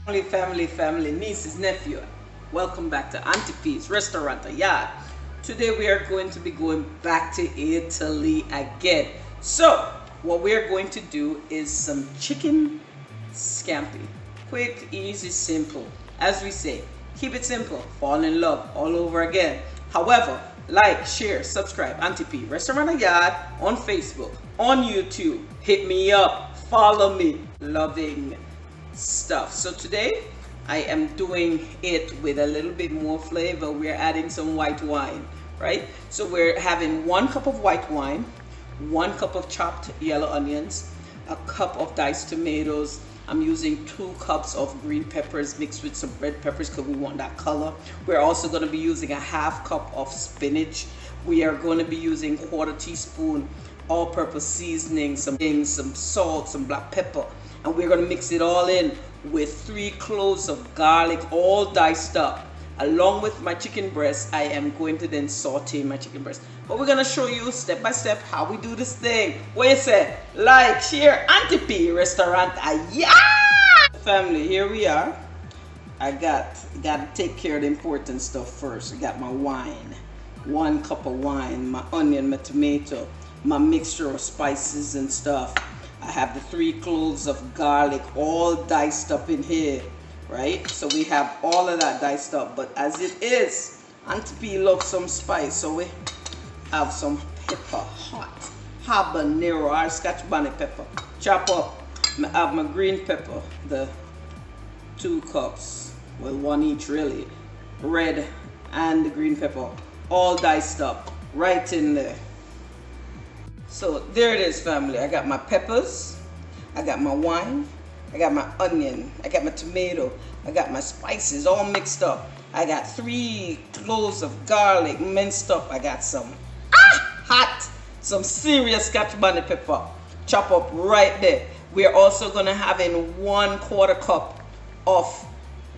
Family, nieces, nephew. Welcome back to Auntie P's Restaurant. Yeah. Today we are going to be going back to Italy again. So, what we are going to do is some chicken scampi. Quick, easy, simple. As we say, keep it simple. Fall in love all over again. However, like, share, subscribe. Auntie P Restaurant Yard on Facebook, on YouTube. Hit me up. Follow me. Loving stuff. So today I am doing it with a little bit more flavor. We're adding some white wine, right? So we're having 1 cup of white wine, 1 cup of chopped yellow onions, a cup of diced tomatoes. I'm using 2 cups of green peppers mixed with some red peppers because we want that color. We're also going to be using a 1/2 cup of spinach. We are going to be using 1/4 teaspoon all-purpose seasoning, some salt, some black pepper, and we're going to mix it all in with 3 cloves of garlic, all diced up. Along with my chicken breast, I am going to then saute my chicken breast. But we're going to show you step by step how we do this thing. What you say? Like, share, Auntie P Restaurant. Yeah! Family, here we are. I got to take care of the important stuff first. I got my wine, 1 cup of wine, my onion, my tomato, my mixture of spices and stuff. I have the 3 cloves of garlic all diced up in here, right? So we have all of that diced up. But as it is, Auntie P loves some spice, so we have some pepper, hot habanero or scotch bonnet pepper. Chop up. I have my green pepper, the 2 cups, well, 1 each really, red and the green pepper, all diced up right in there. So there it is, family. I got my peppers, I got my wine, I got my onion, I got my tomato, I got my spices all mixed up. I got 3 cloves of garlic minced up. I got some some serious scotch bonnet pepper, chop up right there. We're also gonna have in 1/4 cup of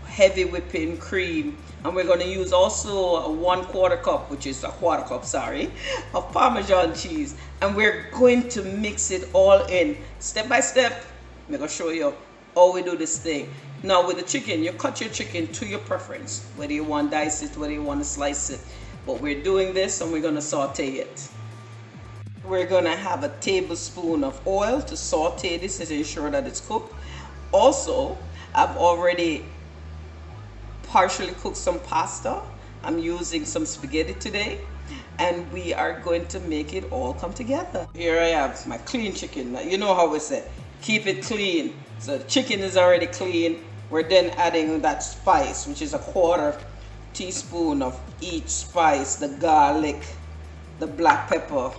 heavy whipping cream, and we're going to use also a 1/4 cup, which is a 1/4 cup, sorry, of Parmesan cheese, and we're going to mix it all in step by step. I'm going to show you how we do this thing. Now with the chicken, you cut your chicken to your preference, whether you want to dice it, whether you want to slice it, but we're doing this and we're going to saute it. We're going to have a tablespoon of oil to saute this to ensure that it's cooked. Also, I've already partially cooked some pasta. I'm using some spaghetti today, and we are going to make it all come together. Here I have my clean chicken. You know how we say, keep it clean. So the chicken is already clean. We're then adding that spice, which is a 1/4 teaspoon of each spice, the garlic, the black pepper,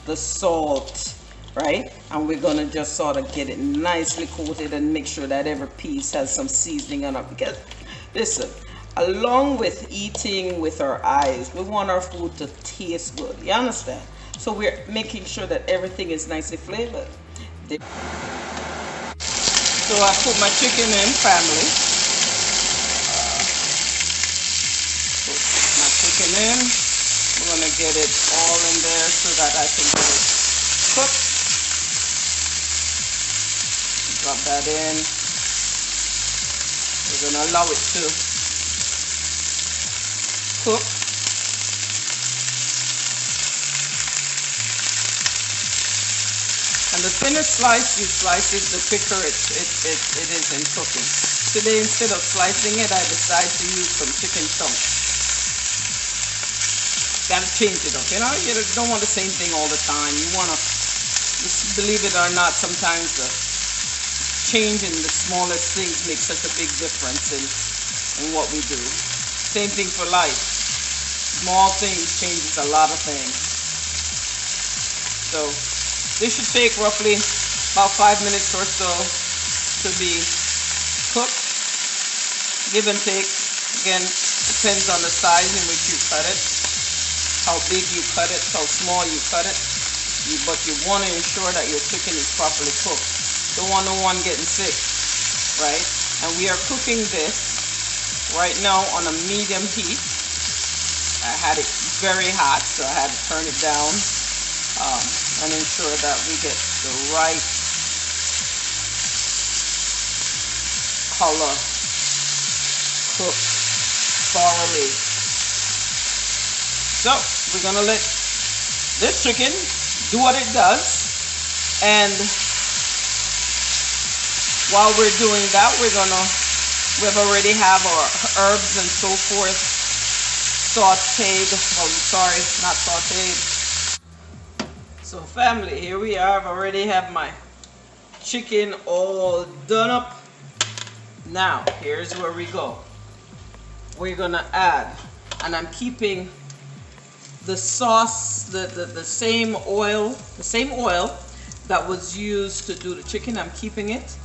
the salt, right? And we're gonna just sort of get it nicely coated and make sure that every piece has some seasoning on it. Because listen, along with eating with our eyes, we want our food to taste good. You understand? So we're making sure that everything is nicely flavored. So I put my chicken in, family. Put my chicken in. I'm gonna get it all in there so that I can get it cooked. Drop that in. We're gonna allow it to cook. And the thinner slice you slice it, the quicker it is in cooking. Today, instead of slicing it, I decided to use some chicken chunks. Gotta change it up, you know? You don't want the same thing all the time. You wanna, believe it or not, sometimes the change in the smallest things makes such a big difference in what we do. Same thing for life. Small things changes a lot of things. So this should take roughly about 5 minutes or so to be cooked. Give and take. Again, depends on the size in which you cut it, how big you cut it, how small you cut it. But you want to ensure that your chicken is properly cooked. Don't want no one getting sick, right? And we are cooking this right now on a medium heat. I had it very hot, so I had to turn it down and ensure that we get the right color cook thoroughly. So we're gonna let this chicken do what it does, and while we're doing that, we've already have our herbs and so forth sauteed. Oh, sorry, not sauteed. So family, here we are. I've already have my chicken all done up. Now, here's where we go. We're gonna add, and I'm keeping the sauce, the same oil that was used to do the chicken. I'm keeping it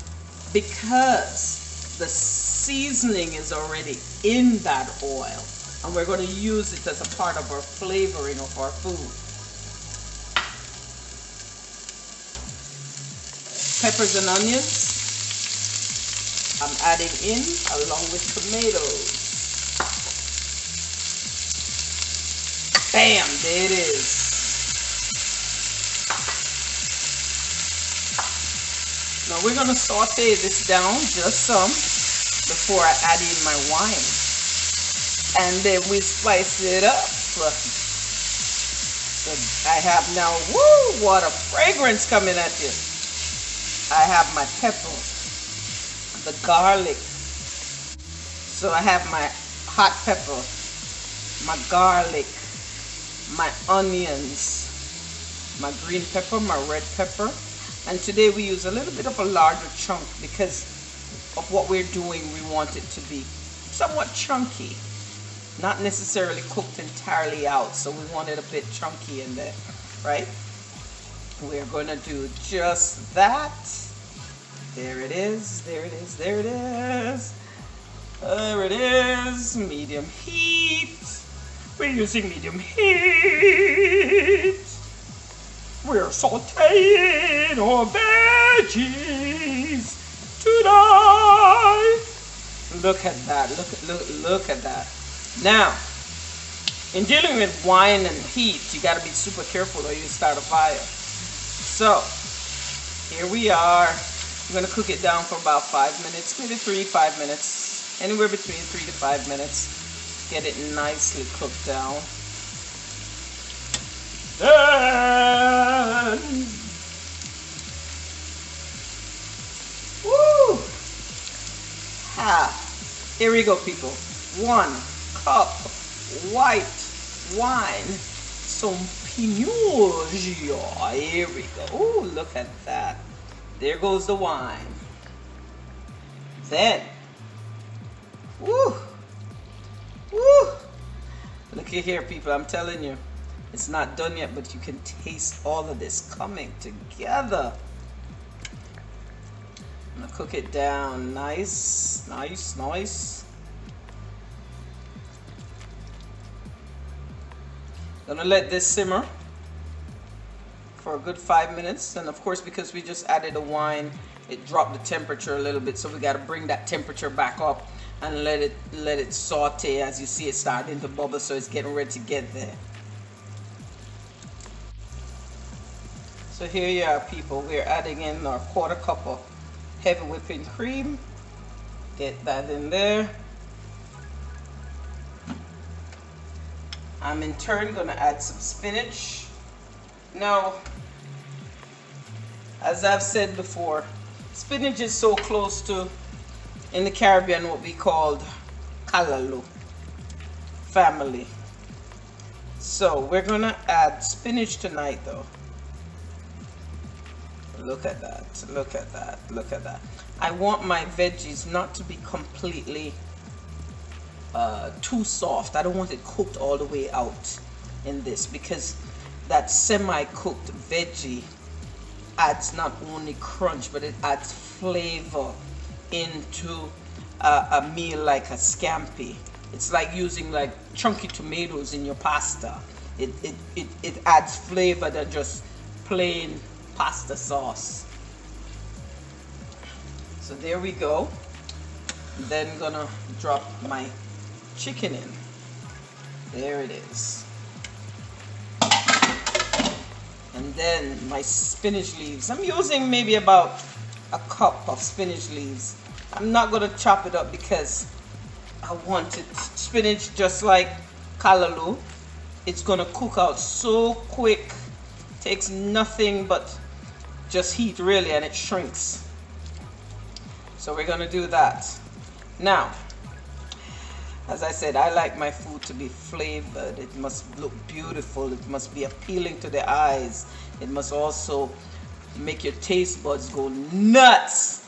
because the seasoning is already in that oil, and we're going to use it as a part of our flavoring of our food. Peppers and onions I'm adding in along with tomatoes. Bam, there it is. Now we're going to saute this down just some before I add in my wine. And then we spice it up. So I have now, woo, what a fragrance coming at you. I have my pepper, the garlic. So I have my hot pepper, my garlic, my onions, my green pepper, my red pepper. And today we use a little bit of a larger chunk because of what we're doing. We want it to be somewhat chunky, not necessarily cooked entirely out. So we want it a bit chunky in there, right? We're going to do just that. There it is, there it is, there it is. There it is, medium heat. We're using medium heat. We're sauteing our veggies tonight. Look at that, look at that. Now, in dealing with wine and heat, you gotta be super careful or you start a fire. So, here we are. I'm gonna cook it down for about 5 minutes, maybe 3-5 minutes, anywhere between 3 to 5 minutes. Get it nicely cooked down. Then, woo! Here we go, people. 1 cup white wine, some Pinot Gigio. Here we go. Ooh, look at that. There goes the wine. Then, woo, woo. Look at here, people. I'm telling you, it's not done yet, but you can taste all of this coming together. I'm gonna cook it down nice, nice, nice. Gonna let this simmer for a good 5 minutes, and of course, because we just added the wine, it dropped the temperature a little bit, so we got to bring that temperature back up and let it saute. As you see, it's starting to bubble, so it's getting ready to get there. So here you are, people. We're adding in our 1/4 cup of heavy whipping cream. Get that in there. I'm in turn gonna add some spinach. Now, as I've said before, spinach is so close to, in the Caribbean, what we called kalalu family. So we're gonna add spinach tonight though. Look at that, look at that, look at that. I want my veggies not to be completely too soft. I don't want it cooked all the way out in this, because that semi-cooked veggie adds not only crunch, but it adds flavor into a meal like a scampi. It's like using like chunky tomatoes in your pasta. It adds flavor than just plain pasta sauce. So there we go. Then gonna drop my chicken in. There it is. And then my spinach leaves. I'm using maybe about a cup of spinach leaves. I'm not gonna chop it up because I want it spinach just like callaloo. It's gonna cook out so quick. Takes nothing but just heat really, and it shrinks. So we're gonna do that. Now, as I said, I like my food to be flavored. It must look beautiful. It must be appealing to the eyes. It must also make your taste buds go nuts.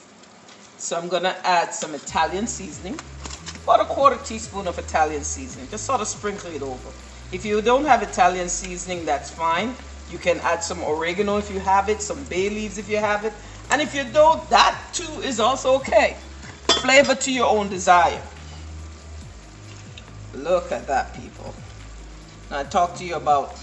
So I'm gonna add some Italian seasoning, about a quarter teaspoon of Italian seasoning. Just sort of sprinkle it over. If you don't have Italian seasoning, that's fine. You can add some oregano if you have it, some bay leaves if you have it. And if you don't, that too is also okay. Flavor to your own desire. Look at that, people. Now I talked to you about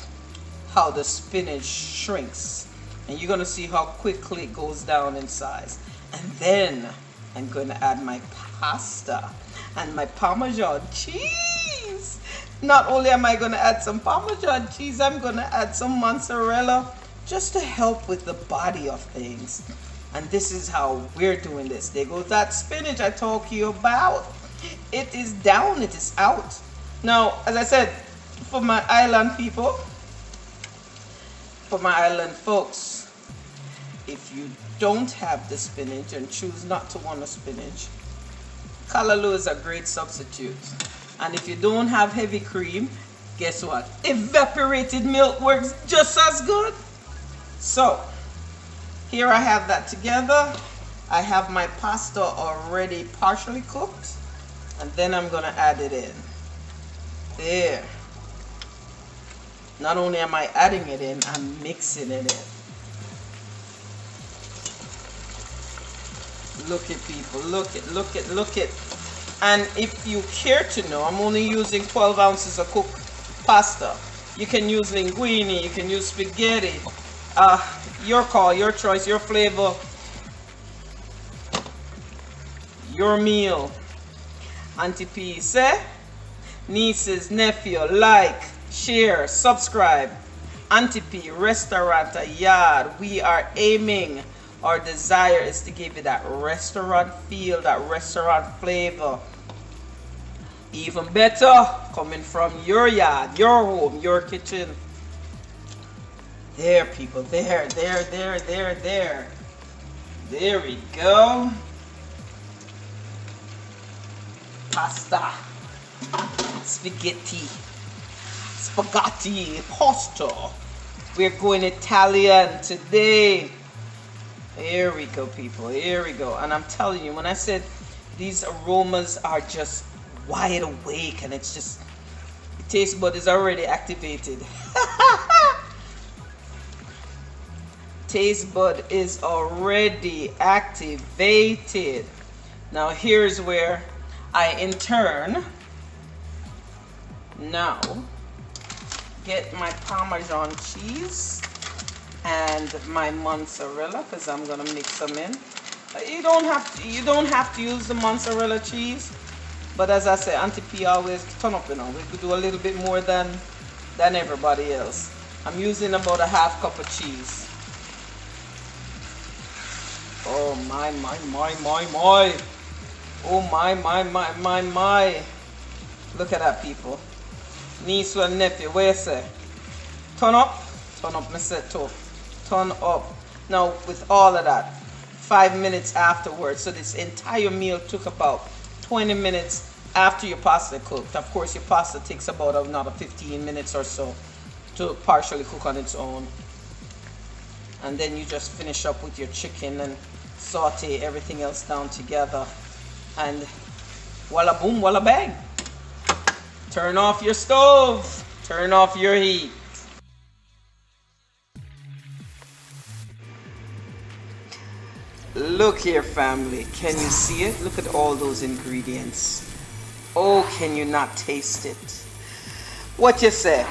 how the spinach shrinks, and you're gonna see how quickly it goes down in size. And then I'm gonna add my pasta and my Parmesan cheese. Not only am I gonna add some Parmesan cheese, I'm gonna add some mozzarella just to help with the body of things. And this is how we're doing this. There goes that spinach I talked to you about. It is down, it is out. Now, as I said, for my island people, for my island folks, if you don't have the spinach and choose not to want a spinach, callaloo is a great substitute. And if you don't have heavy cream, guess what? Evaporated milk works just as good. So, here I have that together. I have my pasta already partially cooked, and then I'm gonna add it in. There. Not only am I adding it in, I'm mixing it in. Look at people, look at. And if you care to know, I'm only using 12 ounces of cooked pasta. You can use linguine, you can use spaghetti. Your call, your choice, your flavor, your meal. Auntie P say, nieces, nephew, like, share, subscribe. Auntie P restaurant, yard. We are aiming. Our desire is to give you that restaurant feel, that restaurant flavor. Even better, coming from your yard, your home, your kitchen. There, people, there. There we go. Pasta, spaghetti, pasta. We're going Italian today. Here we go, people, here we go. And I'm telling you, when I said these aromas are just wide awake, and it's just, the taste bud is already activated. Taste bud is already activated. Now here's where I in turn now get my Parmesan cheese and my mozzarella, because I'm gonna mix them in. You don't have to use the mozzarella cheese, but as I say, Auntie P always turn up, you know. We could do a little bit more than everybody else. I'm using about a half cup of cheese. Oh my. Oh my. Look at that, people. Niece and nephew, where you say? Turn up, me say too. Turn up. Now with all of that, 5 minutes afterwards. So this entire meal took about 20 minutes after your pasta cooked. Of course, your pasta takes about another 15 minutes or so to partially cook on its own. And then you just finish up with your chicken and saute everything else down together. And voila boom, voila bang. Turn off your stove. Turn off your heat. Look here, family. Can you see it? Look at all those ingredients. Oh, can you not taste it? What you say?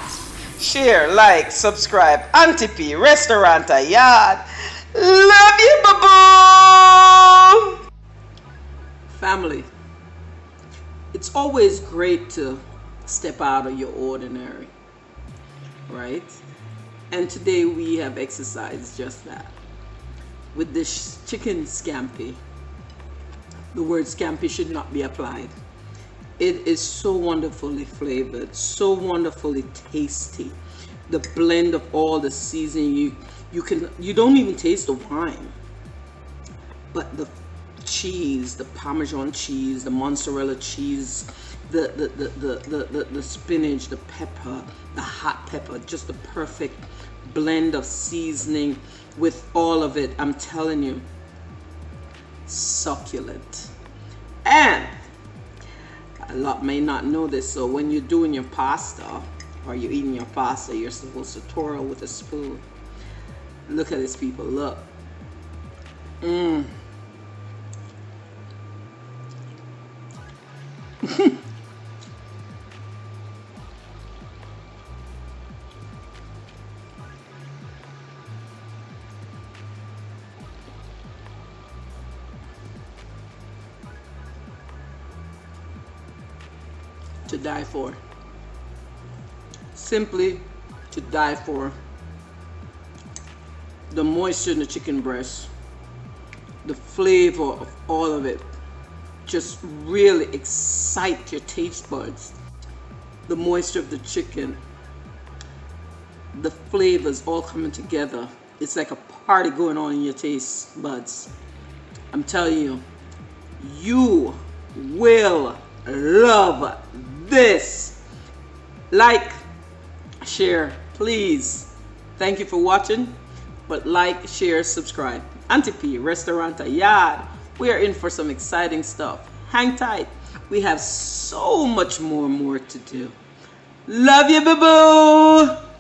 Share, like, subscribe. Auntie P Restaurant Yard. Love you, boo-boo! Family, it's always great to step out of your ordinary, right? And today we have exercised just that. With this chicken scampi, the word scampi should not be applied. It is so wonderfully flavored, so wonderfully tasty. The blend of all the seasoning, you don't even taste the wine, but the cheese, the Parmesan cheese, the mozzarella cheese, the spinach, the pepper, the hot pepper, just the perfect blend of seasoning with all of it. I'm telling you, succulent. And a lot may not know this, so when you're doing your pasta or you're eating your pasta, you're supposed to twirl with a spoon. Look at this, people, look. To die for. Simply to die for. The moisture in the chicken breast, the flavor of all of it, just really excite your taste buds. The moisture of the chicken, the flavors all coming together. It's like a party going on in your taste buds. I'm telling you, you will love this. Like, share, please. Thank you for watching. But like, share, subscribe. Auntie P, Restauranta Yard. We are in for some exciting stuff. Hang tight. We have so much more to do. Love you, boo-boo.